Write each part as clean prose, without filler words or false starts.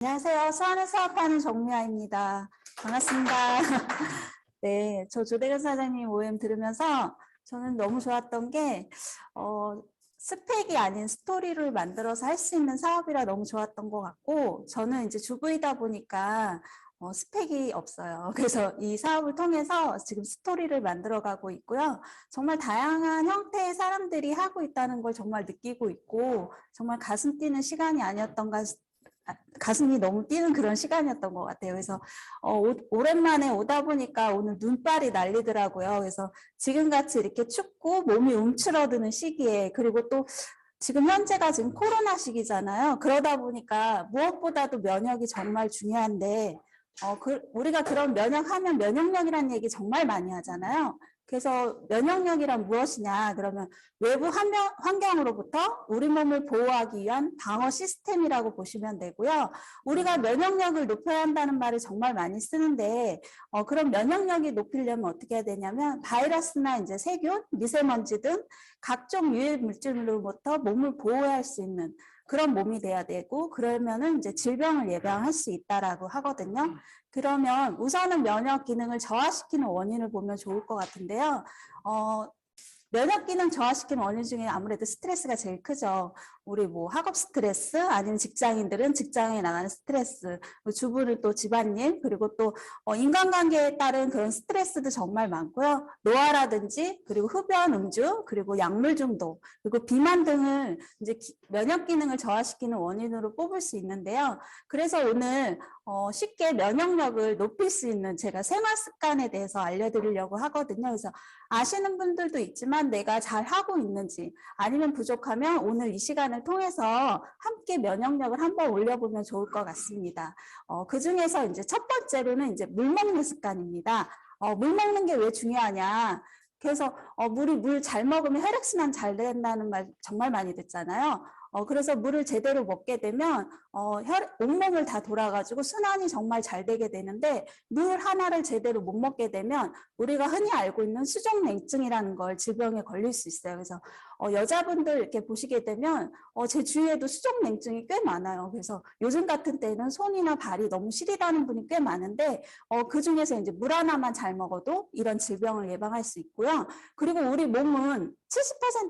안녕하세요. 수원에 사업하는 정미아입니다. 반갑습니다. 네, 저 조대근 사장님 OM 들으면서 저는 너무 좋았던 게 스펙이 아닌 스토리를 만들어서 할 수 있는 사업이라 너무 좋았던 것 같고, 저는 이제 주부이다 보니까 스펙이 없어요. 그래서 이 사업을 통해서 지금 스토리를 만들어가고 있고요. 정말 다양한 형태의 사람들이 하고 있다는 걸 정말 느끼고 있고, 정말 가슴 뛰는 시간이 아니었던가, 가슴이 너무 뛰는 그런 시간이었던 것 같아요. 그래서 오랜만에 오다 보니까 오늘 눈발이 날리더라고요. 그래서 지금같이 이렇게 춥고 몸이 움츠러드는 시기에, 그리고 또 지금 현재가 지금 코로나 시기잖아요. 그러다 보니까 무엇보다도 면역이 정말 중요한데 우리가 그런 면역하면 면역력이라는 얘기 정말 많이 하잖아요. 그래서 면역력이란 무엇이냐 그러면 외부 환경으로부터 우리 몸을 보호하기 위한 방어 시스템이라고 보시면 되고요. 우리가 면역력을 높여야 한다는 말을 정말 많이 쓰는데 그런 면역력이 높이려면 어떻게 해야 되냐면 바이러스나 이제 세균, 미세먼지 등 각종 유해 물질로부터 몸을 보호할 수 있는 그런 몸이 돼야 되고, 그러면은 이제 질병을 예방할 수 있다라고 하거든요. 그러면 우선은 면역 기능을 저하시키는 원인을 보면 좋을 것 같은데요. 면역 기능 저하시키는 원인 중에 아무래도 스트레스가 제일 크죠. 우리 뭐 학업 스트레스, 아니면 직장인들은 직장에 나가는 스트레스, 주부는 또 집안일, 그리고 또 인간관계에 따른 그런 스트레스도 정말 많고요. 노화라든지, 그리고 흡연, 음주, 그리고 약물 중독, 그리고 비만 등을 이제 면역 기능을 저하시키는 원인으로 뽑을 수 있는데요. 그래서 오늘 쉽게 면역력을 높일 수 있는 제가 생활 습관에 대해서 알려드리려고 하거든요. 그래서 아시는 분들도 있지만 내가 잘 하고 있는지, 아니면 부족하면 오늘 이 시간을 통해서 함께 면역력을 한번 올려보면 좋을 것 같습니다. 그 중에서 이제 첫 번째로는 이제 물 먹는 습관입니다. 물 먹는 게 왜 중요하냐? 그래서 물 잘 먹으면 혈액순환 잘 된다는 말 정말 많이 듣잖아요. 그래서 물을 제대로 먹게 되면 온몸을 다 돌아가지고 순환이 정말 잘 되게 되는데, 물 하나를 제대로 못 먹게 되면 우리가 흔히 알고 있는 수족냉증이라는 걸 질병에 걸릴 수 있어요. 그래서 여자분들 이렇게 보시게 되면 제 주위에도 수족냉증이 꽤 많아요. 그래서 요즘 같은 때는 손이나 발이 너무 시리다는 분이 꽤 많은데 그 중에서 이제 물 하나만 잘 먹어도 이런 질병을 예방할 수 있고요. 그리고 우리 몸은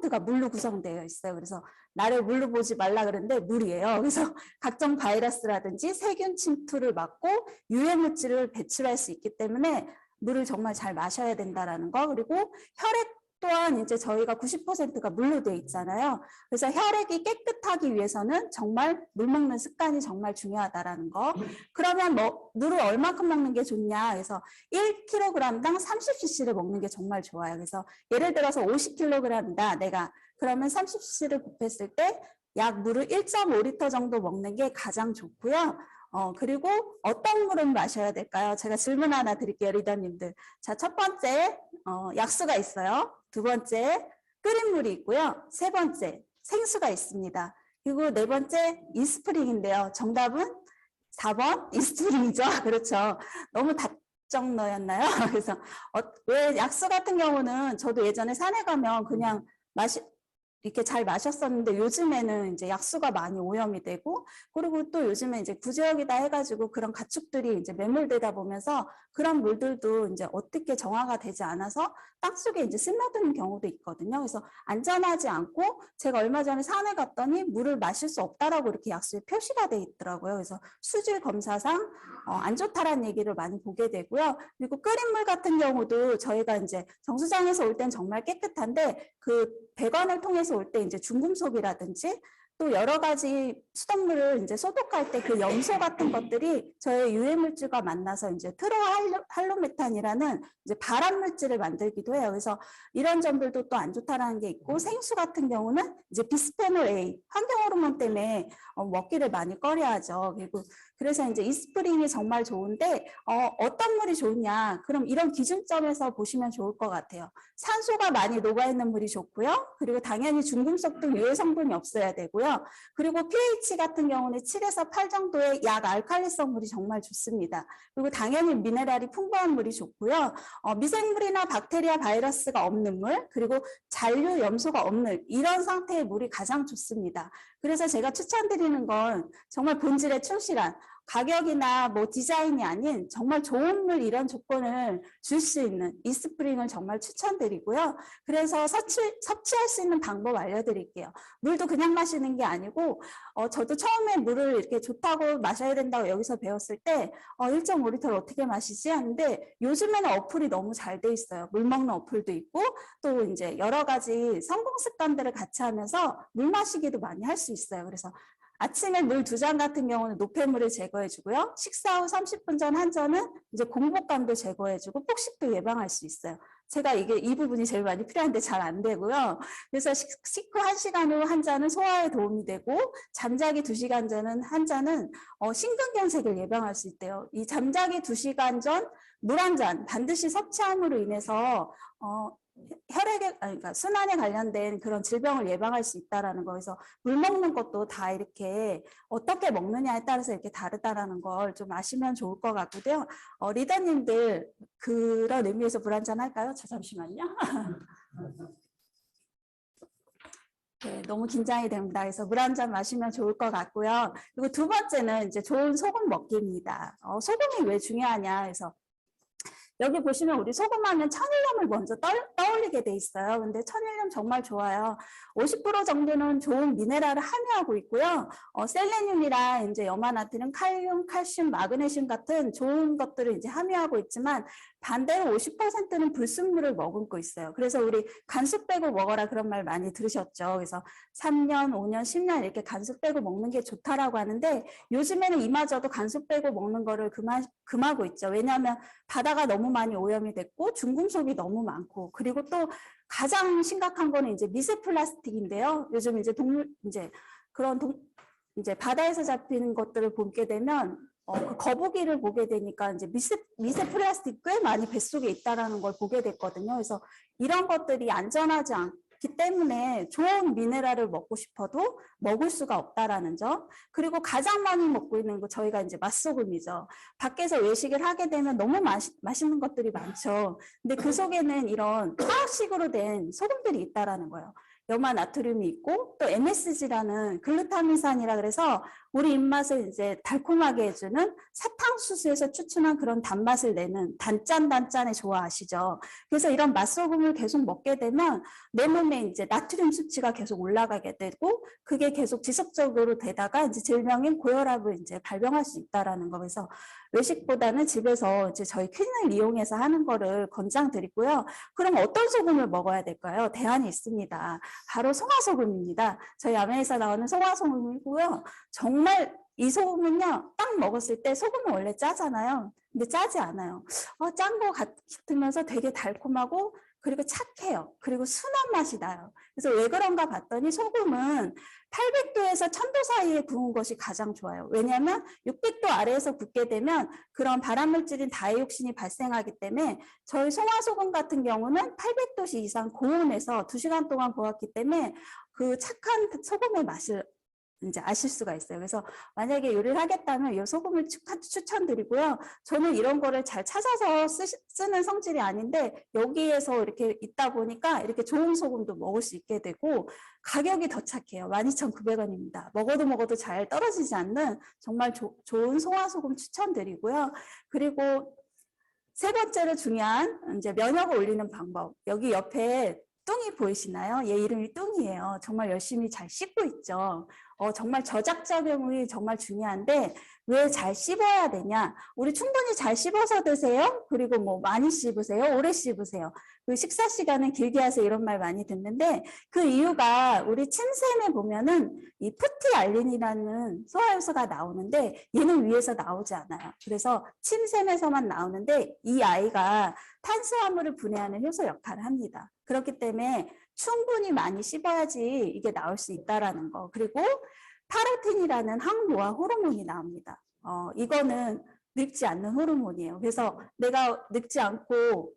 70%가 물로 구성되어 있어요. 그래서 나를 물로 보지 말라 그러는데 물이에요. 그래서 각종 바이러스라든지 세균 침투를 막고 유해 물질을 배출할 수 있기 때문에 물을 정말 잘 마셔야 된다라는 거. 그리고 혈액 또한 이제 저희가 90%가 물로 되어 있잖아요. 그래서 혈액이 깨끗하기 위해서는 정말 물 먹는 습관이 정말 중요하다라는 거. 그러면 물을 얼마큼 먹는 게 좋냐? 그래서 1kg당 30cc를 먹는 게 정말 좋아요. 그래서 예를 들어서 50kg이다 내가. 그러면 30cc를 곱했을 때 약 물을 1.5리터 정도 먹는 게 가장 좋고요. 그리고 어떤 물을 마셔야 될까요? 제가 질문 하나 드릴게요, 리더님들. 자, 첫 번째, 약수가 있어요. 두 번째, 끓인 물이 있고요. 세 번째, 생수가 있습니다. 그리고 네 번째, 이스프링인데요. 정답은 4번 이스프링이죠. 그렇죠. 너무 답정너였나요? 그래서 왜 약수 같은 경우는 저도 예전에 산에 가면 그냥 이렇게 잘 마셨었는데 요즘에는 이제 약수가 많이 오염이 되고, 그리고 또 요즘에 이제 구제역이다 해가지고 그런 가축들이 이제 매몰되다 보면서 그런 물들도 이제 어떻게 정화가 되지 않아서 땅속에 이제 스며드는 경우도 있거든요. 그래서 안전하지 않고, 제가 얼마 전에 산에 갔더니 물을 마실 수 없다라고 이렇게 약수에 표시가 돼 있더라고요. 그래서 수질 검사상 안 좋다라는 얘기를 많이 보게 되고요. 그리고 끓인 물 같은 경우도 저희가 이제 정수장에서 올 땐 정말 깨끗한데 그 배관을 통해서 올 때 이제 중금속이라든지 또 여러 가지 수돗물을 이제 소독할 때 그 염소 같은 것들이 저의 유해 물질과 만나서 이제 트로할로메탄이라는 이제 발암 물질을 만들기도 해요. 그래서 이런 점들도 또 안 좋다라는 게 있고, 생수 같은 경우는 이제 비스페놀 A 환경 호르몬 때문에 먹기를 많이 꺼려하죠. 그리고 그래서 이제 이스프링이 정말 좋은데 어떤 물이 좋냐? 그럼 이런 기준점에서 보시면 좋을 것 같아요. 산소가 많이 녹아있는 물이 좋고요. 그리고 당연히 중금속 등 유해 성분이 없어야 되고요. 그리고 pH 같은 경우는 7에서 8 정도의 약 알칼리성 물이 정말 좋습니다. 그리고 당연히 미네랄이 풍부한 물이 좋고요. 미생물이나 박테리아, 바이러스가 없는 물, 그리고 잔류, 염소가 없는 이런 상태의 물이 가장 좋습니다. 그래서 제가 추천드리는 건 정말 본질에 충실한, 가격이나 뭐 디자인이 아닌 정말 좋은 물 이런 조건을 줄 수 있는 이스프링을 정말 추천드리고요. 그래서 섭취할 수 있는 방법 알려드릴게요. 물도 그냥 마시는 게 아니고 저도 처음에 물을 이렇게 좋다고 마셔야 된다고 여기서 배웠을 때 1.5리터를 어떻게 마시지 하는데 요즘에는 어플이 너무 잘 돼 있어요. 물 먹는 어플도 있고 또 이제 여러 가지 성공 습관들을 같이 하면서 물 마시기도 많이 할 수 있어요. 그래서 아침에 물 2잔 같은 경우는 노폐물을 제거해주고요. 식사 후 30분 전 한 잔은 이제 공복감도 제거해주고 폭식도 예방할 수 있어요. 제가 이 부분이 제일 많이 필요한데 잘 안 되고요. 그래서 식후 1시간 후 한 잔은 소화에 도움이 되고 잠자기 2시간 전은 한 잔은 심근경색을 예방할 수 있대요. 이 잠자기 2시간 전 물 한 잔 반드시 섭취함으로 인해서 그러니까 순환에 관련된 그런 질병을 예방할 수 있다라는 거. 그래서 물 먹는 것도 다 이렇게 어떻게 먹느냐에 따라서 이렇게 다르다라는 걸 좀 아시면 좋을 것 같고요. 리더님들 그런 의미에서 물 한잔 할까요? 잠시만요. 네, 너무 긴장이 됩니다. 그래서 물 한 잔 마시면 좋을 것 같고요. 그리고 두 번째는 이제 좋은 소금 먹기입니다. 소금이 왜 중요하냐 해서 여기 보시면 우리 소금하면 천일염을 먼저 떠올리게 돼 있어요. 근데 천일염 정말 좋아요. 50% 정도는 좋은 미네랄을 함유하고 있고요. 셀레늄이랑 이제 염화나트륨, 칼륨, 칼슘, 마그네슘 같은 좋은 것들을 이제 함유하고 있지만 반대로 50%는 불순물을 머금고 있어요. 그래서 우리 간수 빼고 먹어라 그런 말 많이 들으셨죠. 그래서 3년, 5년, 10년 이렇게 간수 빼고 먹는 게 좋다라고 하는데 요즘에는 이마저도 간수 빼고 먹는 거를 금하고 있죠. 왜냐하면 바다가 너무 많이 오염이 됐고 중금속이 너무 많고 그리고 또 가장 심각한 거는 이제 미세 플라스틱인데요. 요즘 이제 이제 바다에서 잡히는 것들을 보게 되면 그 거북이를 보게 되니까 이제 미세 플라스틱 꽤 많이 뱃속에 있다라는 걸 보게 됐거든요. 그래서 이런 것들이 안전하지 않기 때문에 좋은 미네랄을 먹고 싶어도 먹을 수가 없다라는 점. 그리고 가장 많이 먹고 있는 거 저희가 이제 맛소금이죠. 밖에서 외식을 하게 되면 너무 맛있는 것들이 많죠. 근데 그 속에는 이런 화학식으로 된 소금들이 있다라는 거예요. 염화나트륨이 있고 또 MSG라는 글루타민산이라 그래서 우리 입맛을 이제 달콤하게 해주는 사탕수수에서 추출한 그런 단맛을 내는 단짠의 조화 아시죠? 그래서 이런 맛소금을 계속 먹게 되면 내 몸에 이제 나트륨 수치가 계속 올라가게 되고 그게 계속 지속적으로 되다가 이제 질병인 고혈압을 이제 발병할 수 있다라는 거. 그래서 외식보다는 집에서 이제 저희 퀸을 이용해서 하는 거를 권장드리고요. 그럼 어떤 소금을 먹어야 될까요? 대안이 있습니다. 바로 송화소금입니다. 저희 아메에서 나오는 송화소금이고요. 정말 이 소금은요, 딱 먹었을 때 소금은 원래 짜잖아요. 근데 짜지 않아요. 짠 거 같으면서 되게 달콤하고 그리고 착해요. 그리고 순한 맛이 나요. 그래서 왜 그런가 봤더니 소금은 800도에서 1000도 사이에 구운 것이 가장 좋아요. 왜냐하면 600도 아래에서 굽게 되면 그런 발암물질인 다이옥신이 발생하기 때문에 저희 송화소금 같은 경우는 800도 이상 고온에서 2시간 동안 구웠기 때문에 그 착한 소금의 맛을 이제 아실 수가 있어요. 그래서 만약에 요리를 하겠다면 이 소금을 추천드리고요. 저는 이런 거를 잘 찾아서 쓰는 성질이 아닌데 여기에서 이렇게 있다 보니까 이렇게 좋은 소금도 먹을 수 있게 되고 가격이 더 착해요. 12,900원입니다. 먹어도 잘 떨어지지 않는 정말 좋은 송화소금 추천드리고요. 그리고 세 번째로 중요한 이제 면역을 올리는 방법. 여기 옆에 뚱이 보이시나요? 얘 이름이 뚱이에요. 정말 열심히 잘 씹고 있죠. 정말 저작작용이 정말 중요한데 왜 잘 씹어야 되냐? 우리 충분히 잘 씹어서 드세요. 그리고 뭐 많이 씹으세요. 오래 씹으세요. 그 식사 시간은 길게 하세요. 이런 말 많이 듣는데 그 이유가 우리 침샘에 보면은 이 프티알린이라는 소화효소가 나오는데 얘는 위에서 나오지 않아요. 그래서 침샘에서만 나오는데 이 아이가 탄수화물을 분해하는 효소 역할을 합니다. 그렇기 때문에 충분히 많이 씹어야지 이게 나올 수 있다라는 거. 그리고 파르틴이라는 항노화 호르몬이 나옵니다. 이거는 늙지 않는 호르몬이에요. 그래서 내가 늙지 않고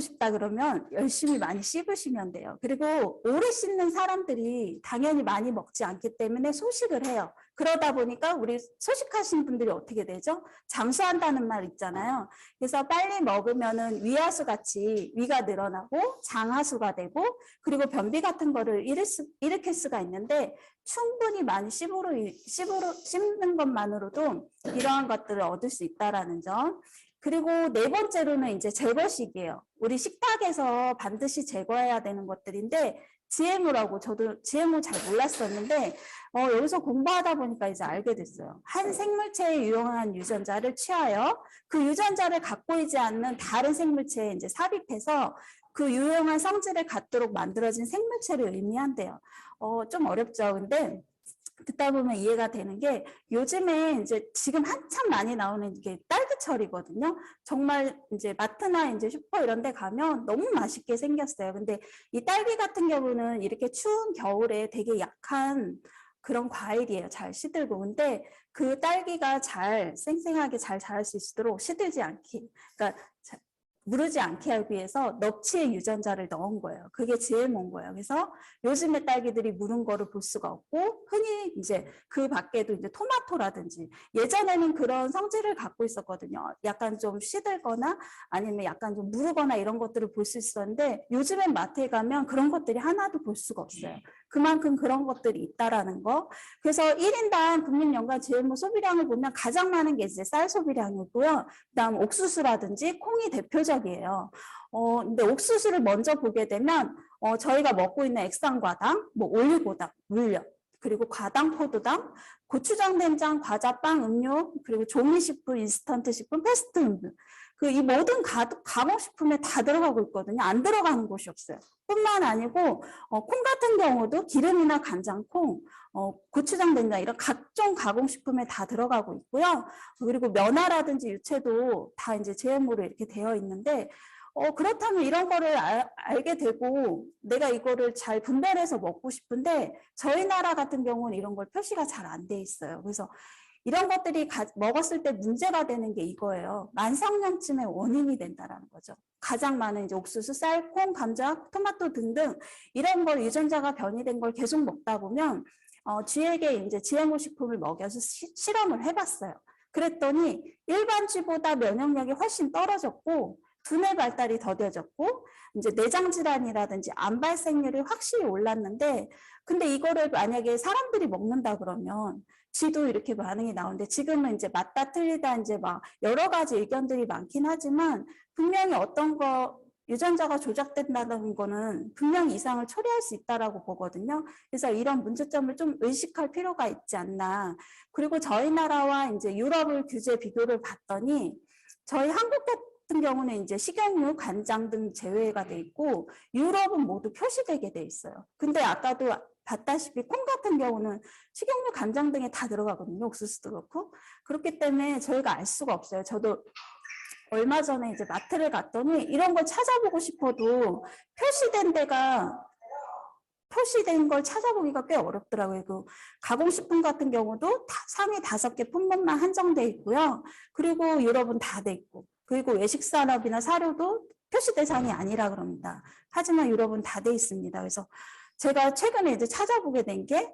싶다 그러면 열심히 많이 씹으시면 돼요. 그리고 오래 씹는 사람들이 당연히 많이 먹지 않기 때문에 소식을 해요. 그러다 보니까 우리 소식하신 분들이 어떻게 되죠? 잠수한다는 말 있잖아요. 그래서 빨리 먹으면은 위하수 같이 위가 늘어나고 장하수가 되고 그리고 변비 같은 거를 일으킬 수가 있는데 충분히 많이 씹는 것만으로도 이러한 것들을 얻을 수 있다라는 점. 그리고 네 번째로는 이제 제거식이에요. 우리 식탁에서 반드시 제거해야 되는 것들인데 GMO라고 저도 GMO 잘 몰랐었는데 여기서 공부하다 보니까 이제 알게 됐어요. 한 생물체에 유용한 유전자를 취하여 그 유전자를 갖고 있지 않는 다른 생물체에 이제 삽입해서 그 유용한 성질을 갖도록 만들어진 생물체를 의미한대요. 좀 어렵죠. 근데 듣다 보면 이해가 되는 게 요즘에 이제 지금 한참 많이 나오는 게 딸기철이거든요. 정말 이제 마트나 이제 슈퍼 이런 데 가면 너무 맛있게 생겼어요. 근데 이 딸기 같은 경우는 이렇게 추운 겨울에 되게 약한 그런 과일이에요. 잘 시들고. 근데 그 딸기가 잘 쌩쌩하게 잘 자랄 수 있도록 시들지 않게, 그러니까 무르지 않게 하기 위해서 넙치의 유전자를 넣은 거예요. 그게 GMO인 거예요. 그래서 요즘의 딸기들이 무른 거를 볼 수가 없고 흔히 이제 그 밖에도 이제 토마토라든지 예전에는 그런 성질을 갖고 있었거든요. 약간 좀 시들거나 아니면 약간 좀 무르거나 이런 것들을 볼 수 있었는데 요즘엔 마트에 가면 그런 것들이 하나도 볼 수가 없어요. 그만큼 그런 것들이 있다라는 거. 그래서 1인당 국민 연간 GMO 소비량을 보면 가장 많은 게 이제 쌀 소비량이고요. 그다음 옥수수라든지 콩이 대표적이에요. 근데 옥수수를 먼저 보게 되면 저희가 먹고 있는 액상과당, 뭐 올리고당, 물엿, 그리고 과당, 포도당, 고추장, 된장, 과자, 빵, 음료, 그리고 종이식품, 인스턴트 식품, 패스트푸드. 이 모든 가공식품에 다 들어가고 있거든요. 안 들어가는 곳이 없어요. 뿐만 아니고 콩 같은 경우도 기름이나 간장콩, 고추장, 된장 이런 각종 가공식품에 다 들어가고 있고요. 그리고 면화라든지 유채도 다 이제 GMO로 이렇게 되어 있는데 그렇다면 이런 거를 알게 되고 내가 이거를 잘 분별해서 먹고 싶은데 저희 나라 같은 경우는 이런 걸 표시가 잘 안 돼 있어요. 그래서 이런 것들이 먹었을 때 문제가 되는 게 이거예요. 만성염증의 원인이 된다라는 거죠. 가장 많은 이제 옥수수, 쌀, 콩, 감자, 토마토 등등 이런 걸 유전자가 변이된 걸 계속 먹다 보면 쥐에게 이제 GMO 식품을 먹여서 실험을 해봤어요. 그랬더니 일반 쥐보다 면역력이 훨씬 떨어졌고 두뇌 발달이 더뎌졌고 이제 내장 질환이라든지 암 발생률이 확실히 올랐는데 근데 이거를 만약에 사람들이 먹는다 그러면 쥐도 이렇게 반응이 나오는데 지금은 이제 맞다 틀리다 이제 막 여러 가지 의견들이 많긴 하지만 분명히 어떤 거 유전자가 조작된다는 거는 분명히 이상을 초래할 수 있다라고 보거든요. 그래서 이런 문제점을 좀 의식할 필요가 있지 않나. 그리고 저희 나라와 이제 유럽을 규제 비교를 봤더니 저희 한국 같은 경우는 이제 식용유, 간장 등 제외가 돼 있고 유럽은 모두 표시되게 돼 있어요. 근데 아까도 봤다시피 콩 같은 경우는 식용유, 간장 등에 다 들어가거든요. 옥수수도 그렇고. 그렇기 때문에 저희가 알 수가 없어요. 저도 얼마 전에 이제 마트를 갔더니 이런 걸 찾아보고 싶어도 표시된 걸 찾아보기가 꽤 어렵더라고요. 그 가공식품 같은 경우도 상위 5개 품목만 한정돼 있고요. 그리고 유럽은 다 돼 있고. 그리고 외식산업이나 사료도 표시 대상이 아니라 그럽니다. 하지만 유럽은 다 돼 있습니다. 그래서 제가 최근에 이제 찾아보게 된 게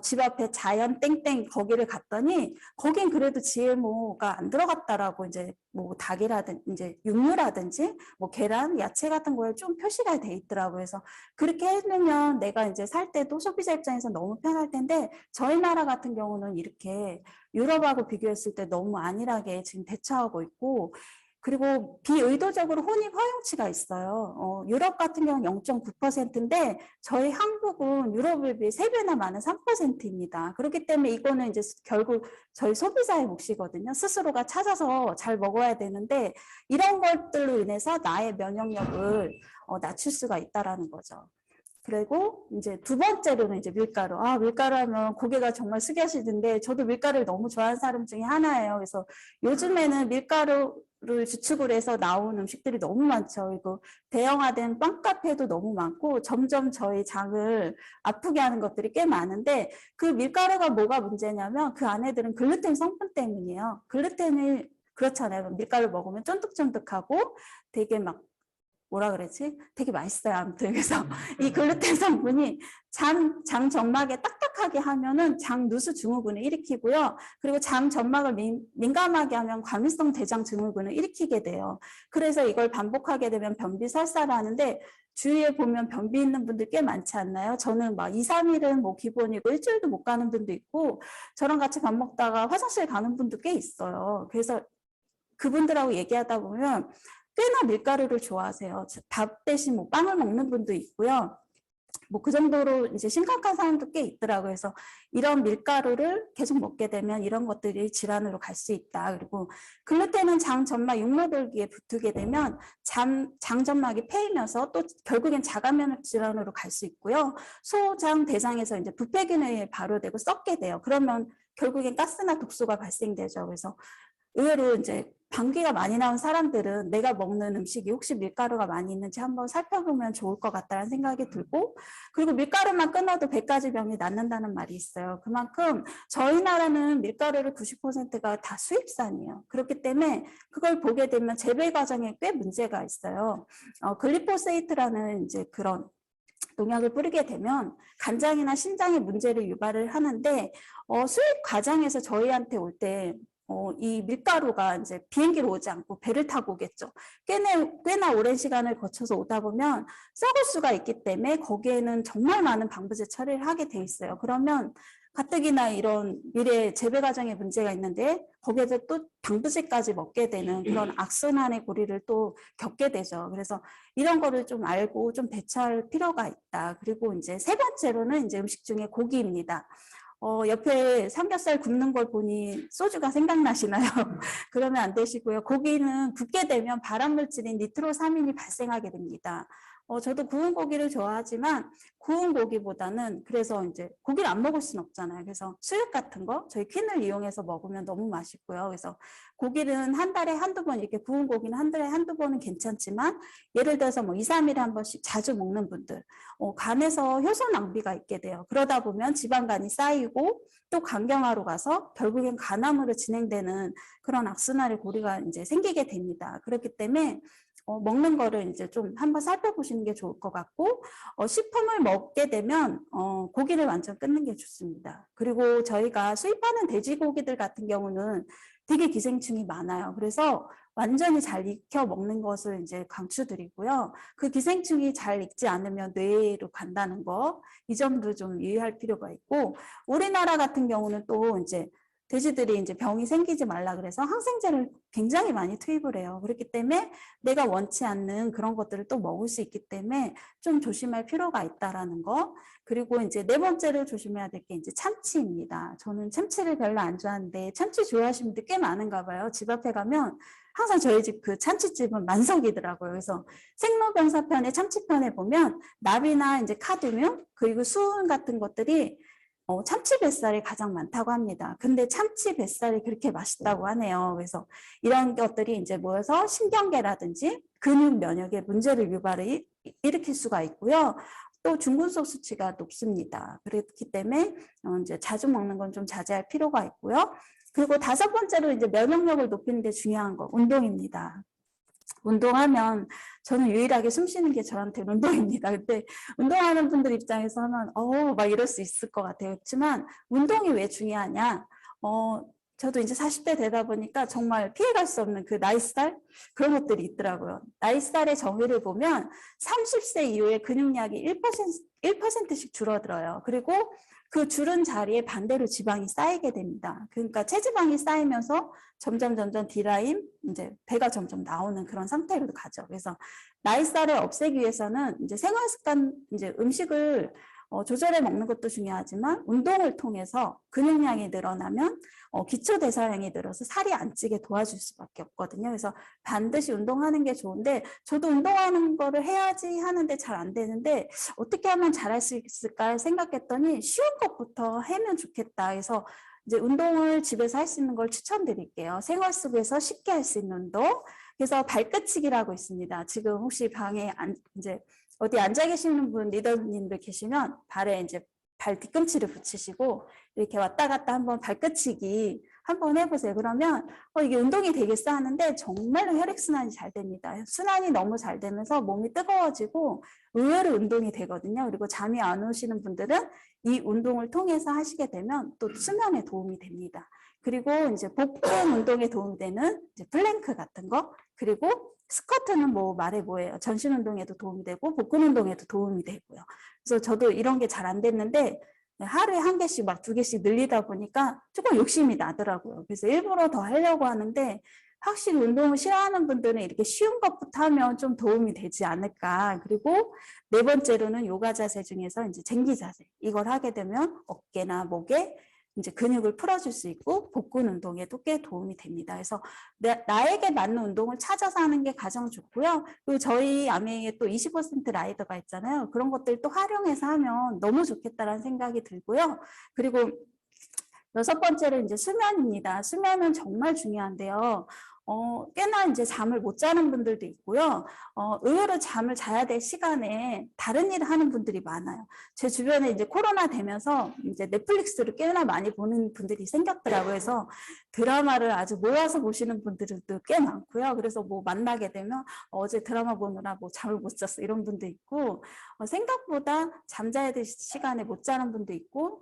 집 앞에 자연 땡땡 거기를 갔더니 거긴 그래도 GMO가 안 들어갔다라고 이제 뭐 닭이라든지 이제 육류라든지 뭐 계란, 야채 같은 거에 좀 표시가 돼 있더라고요. 그래서 그렇게 해놓으면 내가 이제 살 때도 소비자 입장에서 너무 편할 텐데 저희 나라 같은 경우는 이렇게 유럽하고 비교했을 때 너무 안일하게 지금 대처하고 있고 그리고 비의도적으로 혼입 허용치가 있어요. 유럽 같은 경우는 0.9%인데 저희 한국은 유럽에 비해 3배나 많은 3%입니다. 그렇기 때문에 이거는 이제 결국 저희 소비자의 몫이거든요. 스스로가 찾아서 잘 먹어야 되는데 이런 것들로 인해서 나의 면역력을 낮출 수가 있다라는 거죠. 그리고 이제 두 번째로는 이제 밀가루. 밀가루 하면 고개가 정말 숙여지는데 저도 밀가루를 너무 좋아하는 사람 중에 하나예요. 그래서 요즘에는 밀가루를 주축으로 해서 나온 음식들이 너무 많죠. 그리고 대형화된 빵카페도 너무 많고 점점 저희 장을 아프게 하는 것들이 꽤 많은데 그 밀가루가 뭐가 문제냐면 그 안에 들은 글루텐 성분 때문이에요. 글루텐이 그렇잖아요. 밀가루 먹으면 쫀득쫀득하고 되게 막 뭐라 그랬지? 되게 맛있어요. 아무튼 그래서 이 글루텐 성분이 장 점막에 딱딱하게 하면은 장 누수 증후군을 일으키고요. 그리고 장 점막을 민감하게 하면 과민성 대장 증후군을 일으키게 돼요. 그래서 이걸 반복하게 되면 변비 설사를 하는데 주위에 보면 변비 있는 분들 꽤 많지 않나요? 저는 막 2, 3일은 뭐 기본이고 일주일도 못 가는 분도 있고 저랑 같이 밥 먹다가 화장실 가는 분도 꽤 있어요. 그래서 그분들하고 얘기하다 보면 꽤나 밀가루를 좋아하세요. 밥 대신 뭐 빵을 먹는 분도 있고요. 뭐 그 정도로 이제 심각한 사람도 꽤 있더라고요. 그래서 이런 밀가루를 계속 먹게 되면 이런 것들이 질환으로 갈 수 있다. 그리고 글루텐은 장 점막 육모돌기에 붙게 되면 장 점막이 패이면서 또 결국엔 자가면역 질환으로 갈 수 있고요. 소장 대장에서 이제 부패균에 의해 발효되고 썩게 돼요. 그러면 결국엔 가스나 독소가 발생되죠. 그래서 의외로 이제 방귀가 많이 나온 사람들은 내가 먹는 음식이 혹시 밀가루가 많이 있는지 한번 살펴보면 좋을 것 같다는 생각이 들고, 그리고 밀가루만 끊어도 100가지 병이 낫는다는 말이 있어요. 그만큼 저희 나라는 밀가루를 90%가 다 수입산이에요. 그렇기 때문에 그걸 보게 되면 재배 과정에 꽤 문제가 있어요. 글리포세이트라는 이제 그런 농약을 뿌리게 되면 간장이나 신장에 문제를 유발을 하는데 수입 과정에서 저희한테 올때 이 밀가루가 이제 비행기로 오지 않고 배를 타고 오겠죠. 꽤나 오랜 시간을 거쳐서 오다 보면 썩을 수가 있기 때문에 거기에는 정말 많은 방부제 처리를 하게 돼 있어요. 그러면 가뜩이나 이런 미래 재배 과정에 문제가 있는데 거기에서 또 방부제까지 먹게 되는 그런 악순환의 고리를 또 겪게 되죠. 그래서 이런 거를 좀 알고 좀 대처할 필요가 있다. 그리고 이제 세 번째로는 이제 음식 중에 고기입니다. 옆에 삼겹살 굽는 걸 보니 소주가 생각나시나요? 그러면 안 되시고요. 고기는 굽게 되면 발암물질인 니트로사민이 발생하게 됩니다. 저도 구운 고기를 좋아하지만 구운 고기보다는 그래서 이제 고기를 안 먹을 수는 없잖아요. 그래서 수육 같은 거 저희 퀸을 이용해서 먹으면 너무 맛있고요. 그래서 고기는 한 달에 한두 번 이렇게 구운 고기는 한 달에 한두 번은 괜찮지만 예를 들어서 뭐 2, 3일에 한 번씩 자주 먹는 분들 간에서 효소 낭비가 있게 돼요. 그러다 보면 지방간이 쌓이고 또 간경화로 가서 결국엔 간암으로 진행되는 그런 악순환의 고리가 이제 생기게 됩니다. 그렇기 때문에 먹는 거를 이제 좀 한번 살펴보시는 게 좋을 것 같고 식품을 먹게 되면 고기를 완전 끊는 게 좋습니다. 그리고 저희가 수입하는 돼지고기들 같은 경우는 되게 기생충이 많아요. 그래서 완전히 잘 익혀 먹는 것을 이제 강추드리고요. 그 기생충이 잘 익지 않으면 뇌로 간다는 거, 이 점도 좀 유의할 필요가 있고, 우리나라 같은 경우는 또 이제 돼지들이 이제 병이 생기지 말라 그래서 항생제를 굉장히 많이 투입을 해요. 그렇기 때문에 내가 원치 않는 그런 것들을 또 먹을 수 있기 때문에 좀 조심할 필요가 있다라는 거. 그리고 이제 네 번째로 조심해야 될 게 이제 참치입니다. 저는 참치를 별로 안 좋아하는데 참치 좋아하시는 분들 꽤 많은가 봐요. 집 앞에 가면 항상 저희 집 그 참치집은 만석이더라고요. 그래서 생로병사편의 참치편에 보면 납이나 이제 카드뮴 그리고 수은 같은 것들이 참치 뱃살이 가장 많다고 합니다. 근데 참치 뱃살이 그렇게 맛있다고 하네요. 그래서 이런 것들이 이제 모여서 신경계라든지 근육 면역에 문제를 유발을 일으킬 수가 있고요. 또 중금속 수치가 높습니다. 그렇기 때문에 이제 자주 먹는 건 좀 자제할 필요가 있고요. 그리고 다섯 번째로 이제 면역력을 높이는 데 중요한 거 운동입니다. 운동하면 저는 유일하게 숨 쉬는 게 저한테는 운동입니다. 근데 운동하는 분들 입장에서는 막 이럴 수 있을 것 같아요. 그렇지만 운동이 왜 중요하냐? 저도 이제 40대 되다 보니까 정말 피해갈 수 없는 그 나이살 그런 것들이 있더라고요. 나이살의 정의를 보면 30세 이후에 근육량이 1%씩 줄어들어요. 그리고 그 줄은 자리에 반대로 지방이 쌓이게 됩니다. 그러니까 체지방이 쌓이면서 점점 D라인, 이제 배가 점점 나오는 그런 상태로 가죠. 그래서 나이살을 없애기 위해서는 이제 생활 습관, 이제 음식을 조절해 먹는 것도 중요하지만 운동을 통해서 근육량이 늘어나면 기초 대사량이 늘어서 살이 안 찌게 도와줄 수밖에 없거든요. 그래서 반드시 운동하는 게 좋은데 저도 운동하는 거를 해야지 하는데 잘 안 되는데 어떻게 하면 잘할 수 있을까 생각했더니 쉬운 것부터 하면 좋겠다 해서 이제 운동을 집에서 할 수 있는 걸 추천드릴게요. 생활 속에서 쉽게 할 수 있는 운동. 그래서 발끝치기라고 있습니다. 지금 혹시 방에 이제 어디 앉아 계시는 분 리더님들 계시면 발에 이제 발 뒤꿈치를 붙이시고 이렇게 왔다 갔다 한번 발끝치기 한번 해보세요. 그러면 이게 운동이 되겠어 하는데 정말로 혈액순환이 잘 됩니다. 순환이 너무 잘 되면서 몸이 뜨거워지고 의외로 운동이 되거든요. 그리고 잠이 안 오시는 분들은 이 운동을 통해서 하시게 되면 또 수면에 도움이 됩니다. 그리고 이제 복근 운동에 도움이 되는 이제 플랭크 같은 거, 그리고 스쿼트는 뭐 말해 뭐예요. 전신 운동에도 도움이 되고 복근 운동에도 도움이 되고요. 그래서 저도 이런 게 잘 안 됐는데 하루에 한 개씩 막 2개씩 늘리다 보니까 조금 욕심이 나더라고요. 그래서 일부러 더 하려고 하는데 확실히 운동을 싫어하는 분들은 이렇게 쉬운 것부터 하면 좀 도움이 되지 않을까. 그리고 네 번째로는 요가 자세 중에서 이제 쟁기 자세. 이걸 하게 되면 어깨나 목에 이제 근육을 풀어줄 수 있고 복근 운동에도 꽤 도움이 됩니다. 그래서 나에게 맞는 운동을 찾아서 하는 게 가장 좋고요. 그리고 저희 아메이에 또 20% 라이더가 있잖아요. 그런 것들 또 활용해서 하면 너무 좋겠다라는 생각이 들고요. 그리고 6번째로 이제 수면입니다. 수면은 정말 중요한데요. 꽤나 이제 잠을 못 자는 분들도 있고요. 의외로 잠을 자야 될 시간에 다른 일을 하는 분들이 많아요. 제 주변에 이제 코로나 되면서 이제 넷플릭스를 꽤나 많이 보는 분들이 생겼더라고요. 그래서 드라마를 아주 모아서 보시는 분들도 꽤 많고요. 그래서 뭐 만나게 되면 어제 드라마 보느라 뭐 잠을 못 잤어 이런 분도 있고, 생각보다 잠자야 될 시간에 못 자는 분도 있고,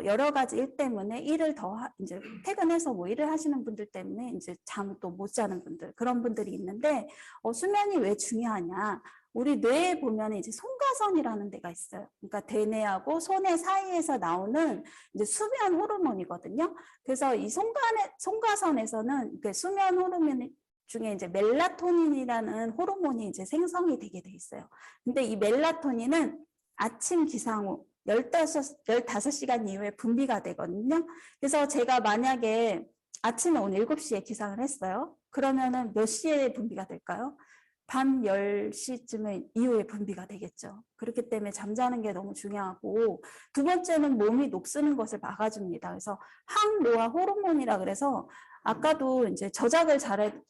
여러 가지 일 때문에 일을 이제 퇴근해서 뭐 일을 하시는 분들 때문에 이제 잠을 또 못 자는 분들, 그런 분들이 있는데, 수면이 왜 중요하냐? 우리 뇌에 보면 이제 송가선이라는 데가 있어요. 그러니까 대뇌하고 소뇌 사이에서 나오는 이제 수면 호르몬이거든요. 그래서 이 송가선에서는 그 수면 호르몬 중에 이제 멜라토닌이라는 호르몬이 이제 생성이 되게 돼 있어요. 근데 이 멜라토닌은 아침 기상 후 15시간 이후에 분비가 되거든요. 그래서 제가 만약에 아침에 오늘 7시에 기상을 했어요. 그러면은 몇 시에 분비가 될까요? 밤 10시쯤에 이후에 분비가 되겠죠. 그렇기 때문에 잠자는 게 너무 중요하고, 두 번째는 몸이 녹쓰는 것을 막아줍니다. 그래서 항노화 호르몬이라 그래서 아까도 이제 저작을 잘해도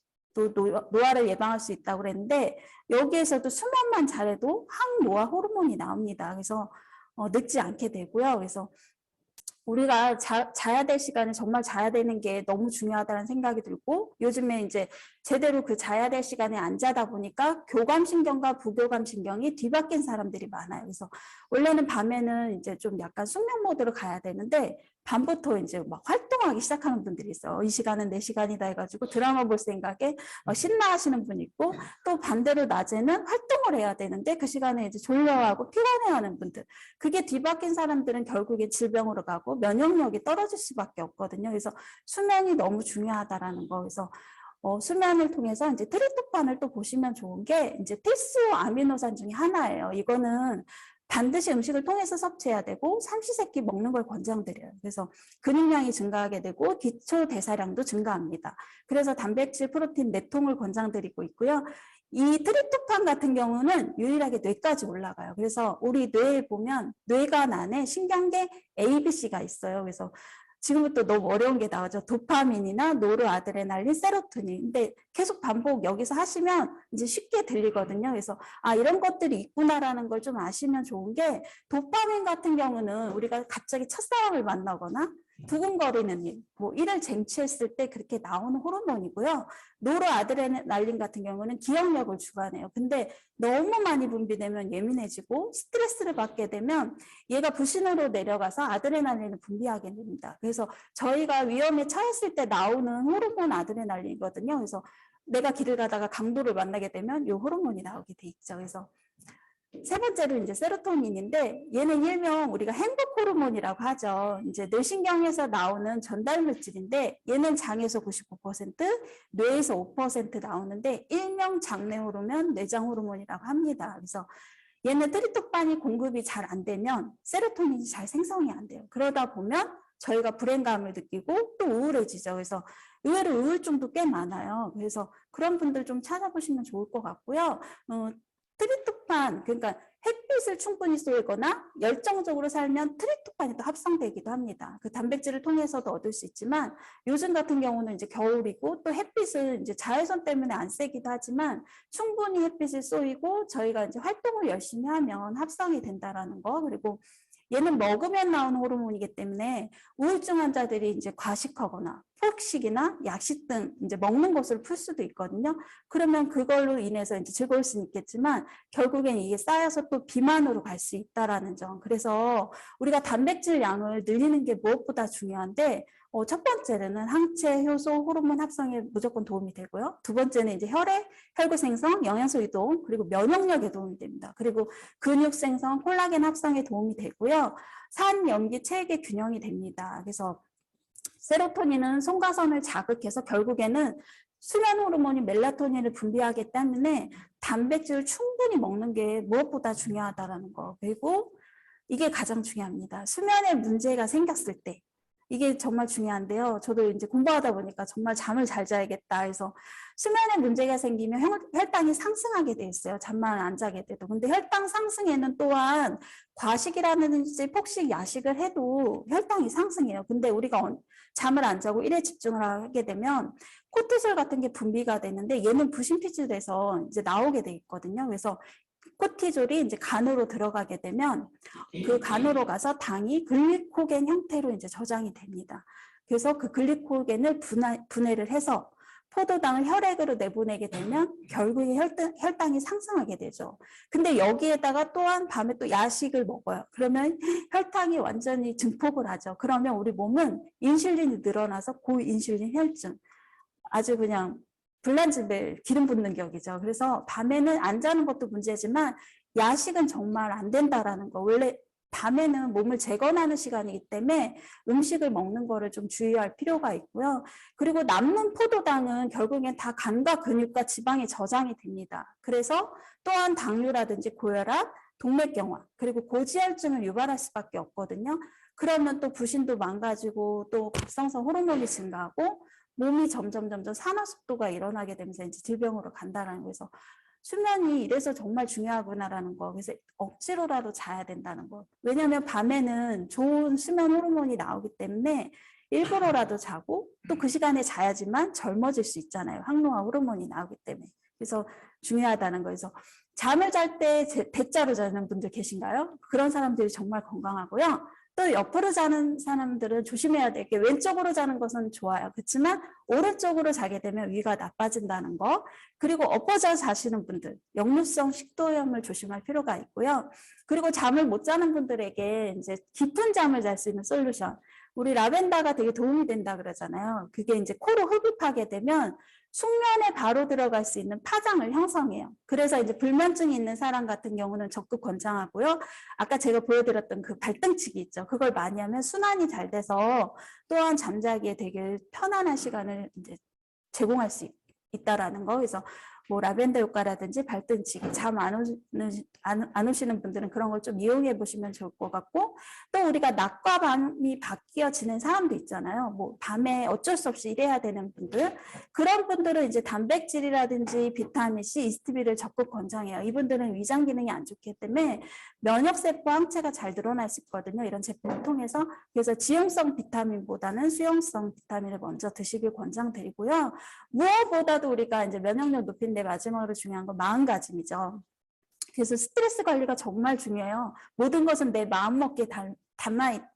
노화를 예방할 수 있다고 그랬는데, 여기에서도 수면만 잘해도 항노화 호르몬이 나옵니다. 그래서 늙지 않게 되고요. 그래서 우리가 자야 될 시간에 정말 자야 되는 게 너무 중요하다는 생각이 들고, 요즘에 이제 제대로 그 자야 될 시간에 안 자다 보니까 교감신경과 부교감신경이 뒤바뀐 사람들이 많아요. 그래서 원래는 밤에는 이제 좀 약간 숙면 모드로 가야 되는데 밤부터 이제 막 활동하기 시작하는 분들이 있어요. 이 시간은 내 시간이다 해가지고 드라마 볼 생각에 신나하시는 분이 있고, 또 반대로 낮에는 활동을 해야 되는데 그 시간에 이제 졸려하고 피곤해하는 분들, 그게 뒤바뀐 사람들은 결국에 질병으로 가고 면역력이 떨어질 수밖에 없거든요. 그래서 수면이 너무 중요하다라는 거. 그래서 수면을 통해서 이제 트립토판을 또 보시면 좋은 게 이제 필수 아미노산 중에 하나예요. 이거는 반드시 음식을 통해서 섭취해야 되고 삼시세끼 먹는 걸 권장드려요. 그래서 근육량이 증가하게 되고 기초 대사량도 증가합니다. 그래서 단백질, 프로틴 4통을 권장드리고 있고요. 이 트립토판 같은 경우는 유일하게 뇌까지 올라가요. 그래서 우리 뇌에 보면 뇌관 안에 신경계 ABC가 있어요. 그래서 지금부터 너무 어려운 게 나오죠. 도파민이나 노르아드레날린, 세로토닌. 근데 계속 반복 여기서 하시면 이제 쉽게 들리거든요. 그래서 이런 것들이 있구나라는 걸 좀 아시면 좋은 게, 도파민 같은 경우는 우리가 갑자기 첫사랑을 만나거나 두근거리는 일, 뭐 일을 쟁취했을 때 그렇게 나오는 호르몬이고요. 노르아드레날린 같은 경우는 기억력을 주관해요. 근데 너무 많이 분비되면 예민해지고 스트레스를 받게 되면 얘가 부신호로 내려가서 아드레날린을 분비하게 됩니다. 그래서 저희가 위험에 처했을 때 나오는 호르몬 아드레날린이거든요. 그래서 내가 길을 가다가 강도를 만나게 되면 이 호르몬이 나오게 돼 있죠. 그래서 세 번째로 이제 세로토닌인데, 얘는 일명 우리가 행복 호르몬이라고 하죠. 이제 뇌신경에서 나오는 전달 물질인데, 얘는 장에서 99%, 뇌에서 5% 나오는데 일명 장내 호르몬, 내장 호르몬이라고 합니다. 그래서 얘는 트립토판이 공급이 잘 안 되면 세로토닌이 잘 생성이 안 돼요. 그러다 보면 저희가 불행감을 느끼고 또 우울해지죠. 그래서 의외로 우울증도 꽤 많아요. 그래서 그런 분들 좀 찾아보시면 좋을 것 같고요. 트립토판, 그러니까 햇빛을 충분히 쏘거나 열정적으로 살면 트립토판이 또 합성되기도 합니다. 그 단백질을 통해서도 얻을 수 있지만, 요즘 같은 경우는 이제 겨울이고 또 햇빛을 이제 자외선 때문에 안 쐬기도 하지만 충분히 햇빛을 쏘이고 저희가 이제 활동을 열심히 하면 합성이 된다라는 거. 그리고 얘는 먹으면 나오는 호르몬이기 때문에 우울증 환자들이 이제 과식하거나 폭식이나 약식 등 이제 먹는 것을 풀 수도 있거든요. 그러면 그걸로 인해서 이제 즐거울 수는 있겠지만 결국엔 이게 쌓여서 또 비만으로 갈 수 있다라는 점. 그래서 우리가 단백질 양을 늘리는 게 무엇보다 중요한데 첫 번째는 항체, 효소, 호르몬 합성에 무조건 도움이 되고요. 두 번째는 이제 혈액, 혈구 생성, 영양소 이동, 그리고 면역력에 도움이 됩니다. 그리고 근육 생성, 콜라겐 합성에 도움이 되고요. 산, 염기, 체액의 균형이 됩니다. 그래서 세로토닌은 송가선을 자극해서 결국에는 수면 호르몬이 멜라토닌을 분비하기 때문에 단백질을 충분히 먹는 게 무엇보다 중요하다는 거. 그리고 이게 가장 중요합니다. 수면에 문제가 생겼을 때 이게 정말 중요한데요. 저도 이제 공부하다 보니까 정말 잠을 잘 자야겠다 해서 수면에 문제가 생기면 혈당이 상승하게 돼 있어요. 잠만 안 자게 돼도. 근데 혈당 상승에는 또한 과식이라든지 폭식, 야식을 해도 혈당이 상승해요. 근데 우리가 잠을 안 자고 일에 집중을 하게 되면 코티솔 같은 게 분비가 되는데 얘는 부신피질돼서 이제 나오게 돼 있거든요. 그래서 코티졸이 이제 간으로 들어가게 되면 그 간으로 가서 당이 글리코겐 형태로 이제 저장이 됩니다. 그래서 그 글리코겐을 분해를 해서 포도당을 혈액으로 내보내게 되면 결국에 혈당이 상승하게 되죠. 근데 여기에다가 또한 밤에 또 야식을 먹어요. 그러면 혈당이 완전히 증폭을 하죠. 그러면 우리 몸은 인슐린이 늘어나서 고인슐린 혈증, 아주 그냥 불난집에 기름 붓는 격이죠. 그래서 밤에는 안 자는 것도 문제지만 야식은 정말 안 된다라는 거. 원래 밤에는 몸을 재건하는 시간이기 때문에 음식을 먹는 거를 좀 주의할 필요가 있고요. 그리고 남는 포도당은 결국엔 다 간과 근육과 지방에 저장이 됩니다. 그래서 또한 당뇨라든지 고혈압, 동맥경화, 그리고 고지혈증을 유발할 수밖에 없거든요. 그러면 또 부신도 망가지고 또 갑상선 호르몬이 증가하고 몸이 점점 산화 속도가 일어나게 되면서 이제 질병으로 간다라는 거에서 수면이 이래서 정말 중요하구나라는 거. 그래서 억지로라도 자야 된다는 거. 왜냐하면 밤에는 좋은 수면 호르몬이 나오기 때문에 일부러라도 자고 또 그 시간에 자야지만 젊어질 수 있잖아요. 항노화 호르몬이 나오기 때문에. 그래서 중요하다는 거에서 잠을 잘 때 대자로 자는 분들 계신가요? 그런 사람들이 정말 건강하고요. 또 옆으로 자는 사람들은 조심해야 될 게 왼쪽으로 자는 것은 좋아요. 그렇지만 오른쪽으로 자게 되면 위가 나빠진다는 거. 그리고 엎어져 자시는 분들, 역류성 식도염을 조심할 필요가 있고요. 그리고 잠을 못 자는 분들에게 이제 깊은 잠을 잘 수 있는 솔루션. 우리 라벤더가 되게 도움이 된다 그러잖아요. 그게 이제 코로 흡입하게 되면 숙면에 바로 들어갈 수 있는 파장을 형성해요. 그래서 이제 불면증이 있는 사람 같은 경우는 적극 권장하고요. 아까 제가 보여드렸던 그 발등치기 있죠. 그걸 많이 하면 순환이 잘 돼서 또한 잠자기에 되게 편안한 시간을 이제 제공할 수 있다라는 거. 그래서 뭐 라벤더 효과라든지 발등치기, 잠 안 오시는 분들은 그런 걸 좀 이용해 보시면 좋을 것 같고, 또 우리가 낮과 밤이 바뀌어 지는 사람도 있잖아요. 뭐 밤에 어쩔 수 없이 일해야 되는 분들, 그런 분들은 이제 단백질이라든지 비타민 C, 이스티비를 적극 권장해요. 이분들은 위장 기능이 안 좋기 때문에 면역세포 항체가 잘 늘어날 수 있거든요. 이런 제품을 통해서. 그래서 지용성 비타민보다는 수용성 비타민을 먼저 드시길 권장드리고요. 무엇보다도 우리가 이제 면역력 높이는데 마지막으로 중요한 건 마음가짐이죠. 그래서 스트레스 관리가 정말 중요해요. 모든 것은 내 마음먹기에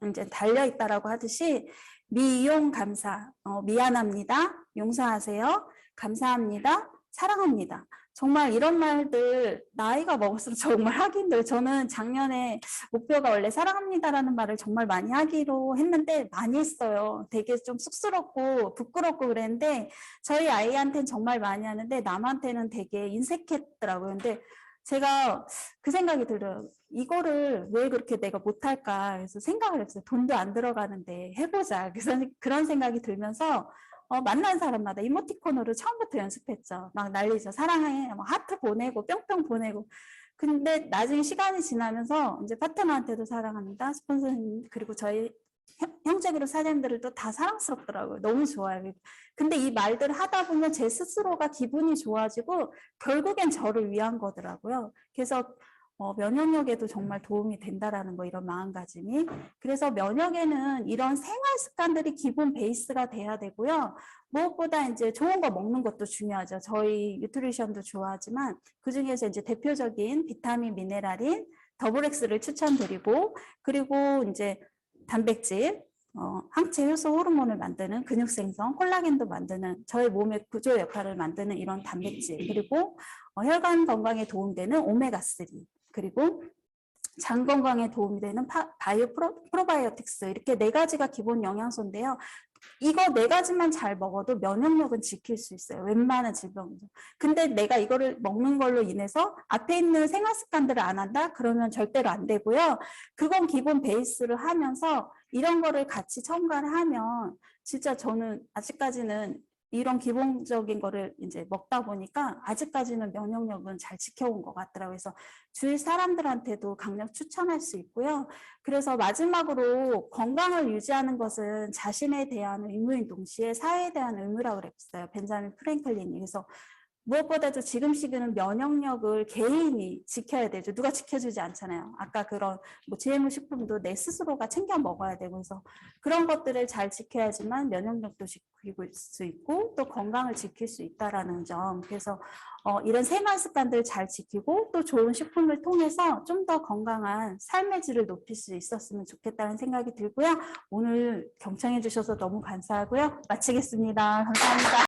이제 달려있다라고 하듯이 미용 감사, 미안합니다, 용서하세요, 감사합니다, 사랑합니다. 정말 이런 말들 나이가 먹을수록 정말 하기 힘들어요. 저는 작년에 목표가 원래 사랑합니다라는 말을 정말 많이 하기로 했는데 많이 했어요. 되게 좀 쑥스럽고 부끄럽고 그랬는데 저희 아이한테는 정말 많이 하는데 남한테는 되게 인색했더라고요. 근데 제가 그 생각이 들어요. 이거를 왜 그렇게 내가 못할까? 그래서 생각을 했어요. 돈도 안 들어가는데 해보자. 그래서 그런 생각이 들면서 만난 사람마다 이모티콘으로 처음부터 연습했죠. 막 난리죠. 사랑해. 막 하트 보내고 뿅뿅 보내고. 근데 나중에 시간이 지나면서 이제 파트너한테도 사랑합니다. 스폰서님 그리고 저희 형제그룹 사장님들도 다 사랑스럽더라고요. 너무 좋아요. 근데 이 말들을 하다 보면 제 스스로가 기분이 좋아지고 결국엔 저를 위한 거더라고요. 그래서 면역력에도 정말 도움이 된다라는 거, 이런 마음가짐이. 그래서 면역에는 이런 생활 습관들이 기본 베이스가 돼야 되고요. 무엇보다 이제 좋은 거 먹는 것도 중요하죠. 저희 뉴트리션도 좋아하지만 그 중에서 이제 대표적인 비타민, 미네랄인 더블 X를 추천드리고, 그리고 이제 단백질, 항체 효소 호르몬을 만드는 근육 생성, 콜라겐도 만드는 저의 몸의 구조 역할을 만드는 이런 단백질, 그리고 혈관 건강에 도움되는 오메가3, 그리고 장 건강에 도움이 되는 바이오 프로바이오틱스, 이렇게 4가지가 기본 영양소인데요. 이거 4가지만 잘 먹어도 면역력은 지킬 수 있어요. 웬만한 질병도. 근데 내가 이거를 먹는 걸로 인해서 앞에 있는 생활 습관들을 안 한다? 그러면 절대로 안 되고요. 그건 기본 베이스를 하면서 이런 거를 같이 첨가를 하면 진짜 저는 아직까지는 이런 기본적인 거를 이제 먹다 보니까 아직까지는 면역력은 잘 지켜온 것 같더라고요. 그래서 주위 사람들한테도 강력 추천할 수 있고요. 그래서 마지막으로 건강을 유지하는 것은 자신에 대한 의무인 동시에 사회에 대한 의무라고 그랬어요. 벤자민 프랭클린이. 그래서 무엇보다도 지금 시기는 면역력을 개인이 지켜야 되죠. 누가 지켜주지 않잖아요. 아까 그런 뭐 GM 식품도 내 스스로가 챙겨 먹어야 되고, 그래서 그런 것들을 잘 지켜야지만 면역력도 지킬 수 있고 또 건강을 지킬 수 있다라는 점. 그래서 이런 생활 습관들 잘 지키고 또 좋은 식품을 통해서 좀 더 건강한 삶의 질을 높일 수 있었으면 좋겠다는 생각이 들고요. 오늘 경청해 주셔서 너무 감사하고요. 마치겠습니다. 감사합니다.